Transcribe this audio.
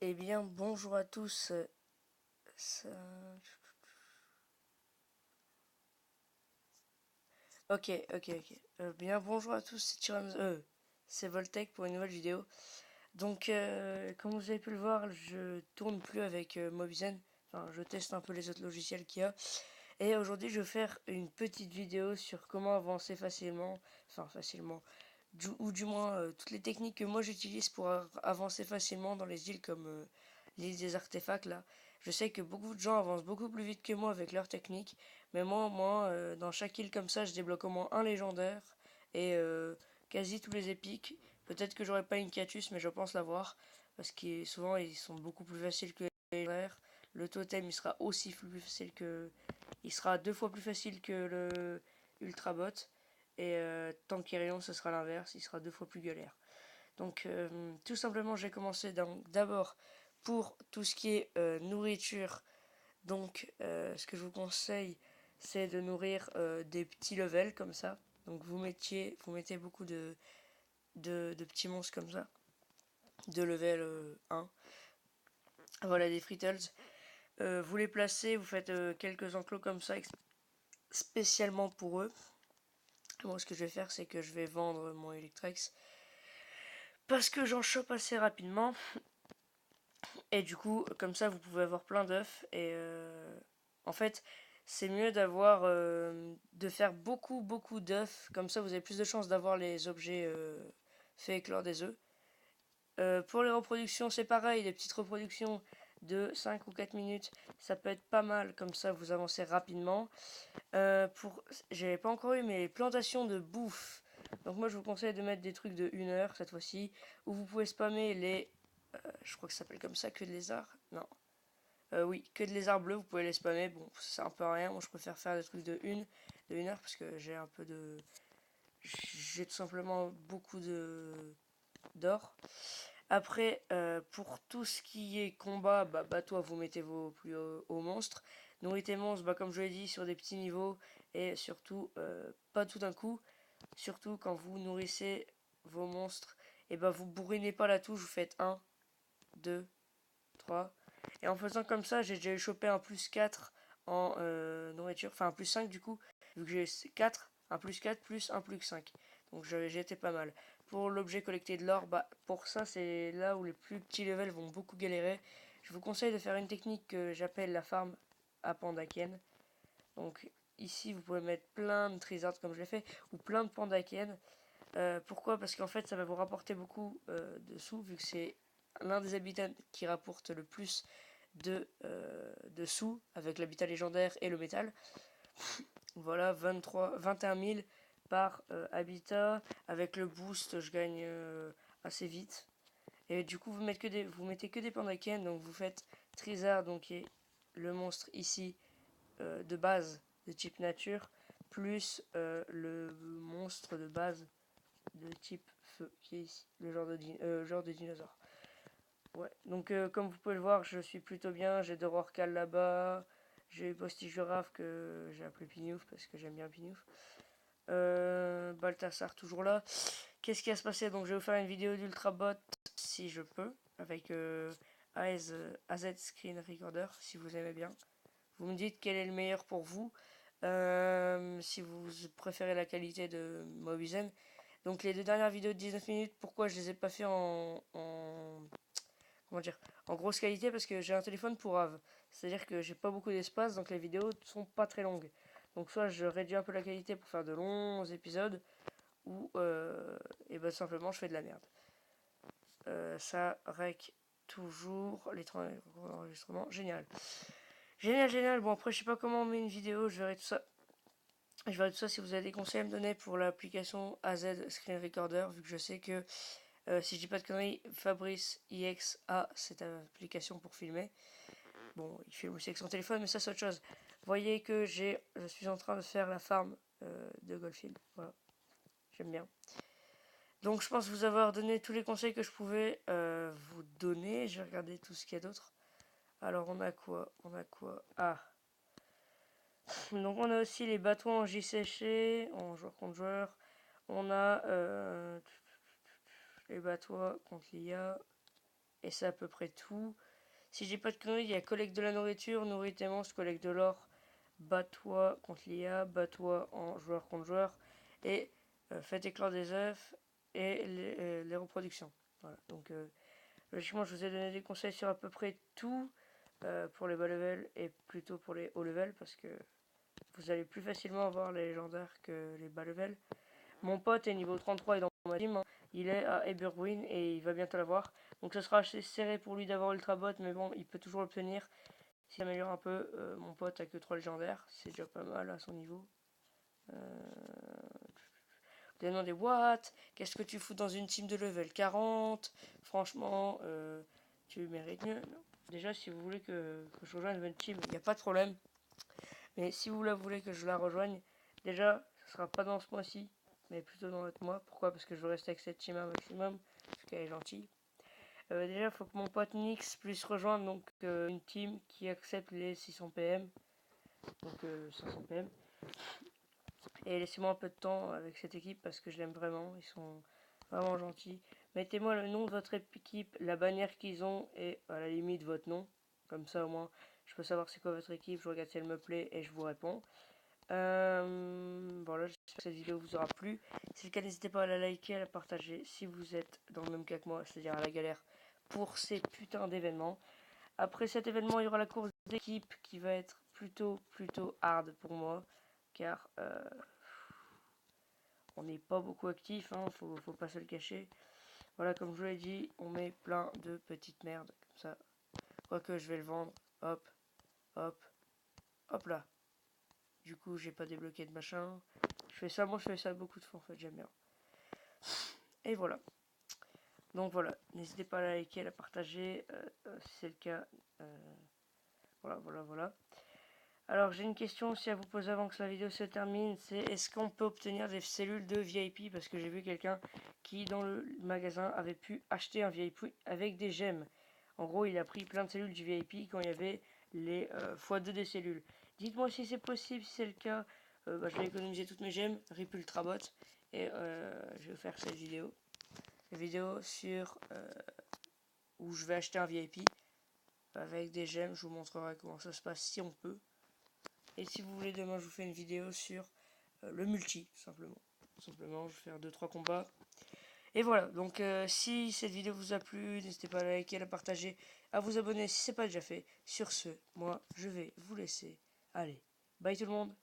Eh bien, bonjour à tous. ça- Ok. Bien, bonjour à tous. C'est Voltec pour une nouvelle vidéo. Donc, comme vous avez pu le voir, je tourne plus avec Mobizen. Enfin, je teste un peu les autres logiciels qu'il y a. Et aujourd'hui, je vais faire une petite vidéo sur comment avancer facilement. Enfin, facilement. Ou du moins, toutes les techniques que moi j'utilise pour avancer facilement dans les îles comme l'île des artefacts là. Je sais que beaucoup de gens avancent beaucoup plus vite que moi avec leurs techniques, mais moi, dans chaque île comme ça, je débloque au moins un légendaire et quasi tous les épiques. Peut-être que j'aurai pas une Catus, mais je pense l'avoir parce que souvent ils sont beaucoup plus faciles que les légendaires. Le totem il sera aussi plus facile que, il sera deux fois plus facile que le Ultra Bot. Et Tankerion, ce sera l'inverse, il sera deux fois plus galère. Donc tout simplement, j'ai commencé d'abord pour tout ce qui est nourriture. Donc ce que je vous conseille, c'est de nourrir des petits levels comme ça. Donc vous mettez beaucoup de petits monstres comme ça, de level 1. Voilà des Frittles. Vous les placez, vous faites quelques enclos comme ça spécialement pour eux. Moi, ce que je vais faire, c'est que je vais vendre mon Electrex parce que j'en chope assez rapidement. Et du coup, comme ça, vous pouvez avoir plein d'œufs. Et en fait, c'est mieux de faire beaucoup d'œufs. Comme ça, vous avez plus de chances d'avoir les objets faits éclore des œufs. Pour les reproductions, c'est pareil. Les petites reproductions de 5 ou 4 minutes, ça peut être pas mal. Comme ça, vous avancez rapidement. J'avais pas encore eu mes plantations de bouffe. Donc moi, je vous conseille de mettre des trucs de 1 heure cette fois-ci. Où vous pouvez spammer les... je crois que ça s'appelle comme ça, que de lézards. Non. Oui, que de lézards bleus, vous pouvez les spammer. Bon, c'est un peu rien. Moi, je préfère faire des trucs de 1 heure parce que j'ai un peu de... J'ai tout simplement beaucoup d'or. Après, pour tout ce qui est combat, bah toi, vous mettez vos plus hauts monstres. Nourrir tes monstres, bah, comme je l'ai dit, sur des petits niveaux. Et surtout, pas tout d'un coup. Surtout quand vous nourrissez vos monstres. Et bah, vous bourrinez pas la touche, vous faites un 2 3. Et en faisant comme ça, j'ai déjà chopé un plus 4 en nourriture. Enfin, un plus 5 du coup. Vu que j'ai 4, un plus 4 plus un plus 5. Donc j'ai été pas mal. Pour l'objet collecté de l'or, bah pour ça, c'est là où les plus petits levels vont beaucoup galérer. Je vous conseille de faire une technique que j'appelle la farm à Pandaken. Donc ici, vous pouvez mettre plein de Trizards comme je l'ai fait, ou plein de Pandaken. Pourquoi? Parce qu'en fait, ça va vous rapporter beaucoup de sous, vu que c'est l'un des habitats qui rapporte le plus de sous, avec l'habitat légendaire et le métal. Voilà, 21 000 par habitat. Avec le boost, je gagne assez vite. Et du coup, vous mettez que des pandaken, donc vous faites Trizard, donc qui est le monstre ici de base de type nature, plus le monstre de base de type feu, qui est ici, le genre de dinosaure. Ouais, donc comme vous pouvez le voir, je suis plutôt bien. J'ai de Rorcal là-bas. J'ai Posti Giraffe que j'ai appelé Pignouf parce que j'aime bien Pignouf. Balthasar toujours là. Qu'est-ce qui va se passer? Donc je vais vous faire une vidéo d'Ultrabot si je peux, avec AZ Screen Recorder si vous aimez bien. Vous me dites quel est le meilleur pour vous. Si vous préférez la qualité de Mobizen. Donc les deux dernières vidéos de 19 minutes, pourquoi je les ai pas fait comment dire, en grosse qualité? Parce que j'ai un téléphone pour AV. C'est-à-dire que j'ai pas beaucoup d'espace, donc les vidéos sont pas très longues. Donc soit je réduis un peu la qualité pour faire de longs épisodes, ou et ben simplement je fais de la merde. Ça rec toujours les trois enregistrements. Génial. Génial. Bon après je sais pas comment on met une vidéo, je verrai tout ça. Je verrai tout ça si vous avez des conseils à me donner pour l'application AZ Screen Recorder, vu que je sais que si je dis pas de conneries, Fabrice IXA, c'est une application pour filmer. Bon, il filme aussi avec son téléphone, mais ça c'est autre chose. Voyez que je suis en train de faire la farm de Goldfield. Voilà, j'aime bien. Donc je pense vous avoir donné tous les conseils que je pouvais vous donner. Je vais regarder tout ce qu'il y a d'autre. Alors on a quoi? Ah, donc on a aussi les bateaux en J séché, en joueur contre joueur. On a les bateaux contre l'IA. Et c'est à peu près tout. Si j'ai pas de conneries, il y a collecte de la nourriture, nourris tes monstres, collecte de l'or, bats-toi contre l'IA, bats-toi en joueur contre joueur, et faites éclore des œufs et les reproductions. Voilà, donc logiquement je vous ai donné des conseils sur à peu près tout pour les bas level et plutôt pour les hauts level parce que vous allez plus facilement avoir les légendaires que les bas level. Mon pote est niveau 33 et dans ma team, hein, il est à Eberwin et il va bientôt l'avoir. Donc ce sera assez serré pour lui d'avoir Ultra Bot, mais bon, il peut toujours l'obtenir. S'il améliore un peu, mon pote a que 3 légendaires, c'est déjà pas mal à son niveau. Vous allez demander, what? Qu'est-ce que tu fous dans une team de level 40? Franchement, tu mérites mieux. Non. Déjà, si vous voulez que je rejoigne votre team, il n'y a pas de problème. Mais si vous la voulez que je la rejoigne, déjà, ce sera pas dans ce mois-ci, mais plutôt dans l'autre mois. Pourquoi? Parce que je veux rester avec cette team un maximum, parce qu'elle est gentille. Déjà, il faut que mon pote Nix puisse rejoindre donc, une team qui accepte les 600 PM, donc 500 PM. Et laissez-moi un peu de temps avec cette équipe parce que je l'aime vraiment, ils sont vraiment gentils. Mettez-moi le nom de votre équipe, la bannière qu'ils ont et à la limite votre nom. Comme ça au moins je peux savoir c'est quoi votre équipe, je regarde si elle me plaît et je vous réponds. Voilà, j'espère que cette vidéo vous aura plu. Si c'est le cas, n'hésitez pas à la liker, à la partager si vous êtes dans le même cas que moi, c'est-à-dire à la galère pour ces putains d'événements. Après cet événement, il y aura la course d'équipe qui va être plutôt hard pour moi, car on n'est pas beaucoup actif, hein, faut pas se le cacher. Voilà, comme je vous l'ai dit, on met plein de petites merdes, comme ça. Quoique je vais le vendre, hop, hop, hop là. Du coup, j'ai pas débloqué de machin. Je fais ça, moi je fais ça beaucoup de fois en fait, j'aime bien. Et voilà. Donc voilà, n'hésitez pas à la liker, à la partager, si c'est le cas. Voilà. Alors j'ai une question aussi à vous poser avant que la vidéo se termine, c'est est-ce qu'on peut obtenir des cellules de VIP? Parce que j'ai vu quelqu'un qui dans le magasin avait pu acheter un VIP avec des gemmes. En gros il a pris plein de cellules du VIP quand il y avait les x2 des cellules. Dites-moi si c'est possible, si c'est le cas, je vais économiser toutes mes gemmes, RIP Ultrabot, et je vais faire cette vidéo. Une vidéo sur où je vais acheter un VIP avec des gemmes, je vous montrerai comment ça se passe si on peut. Et si vous voulez, demain je vous fais une vidéo sur le multi, tout simplement. Je vais faire 2-3 combats. Et voilà, donc si cette vidéo vous a plu, n'hésitez pas à la liker, à la partager, à vous abonner si ce n'est pas déjà fait. Sur ce, moi je vais vous laisser. Allez, bye tout le monde.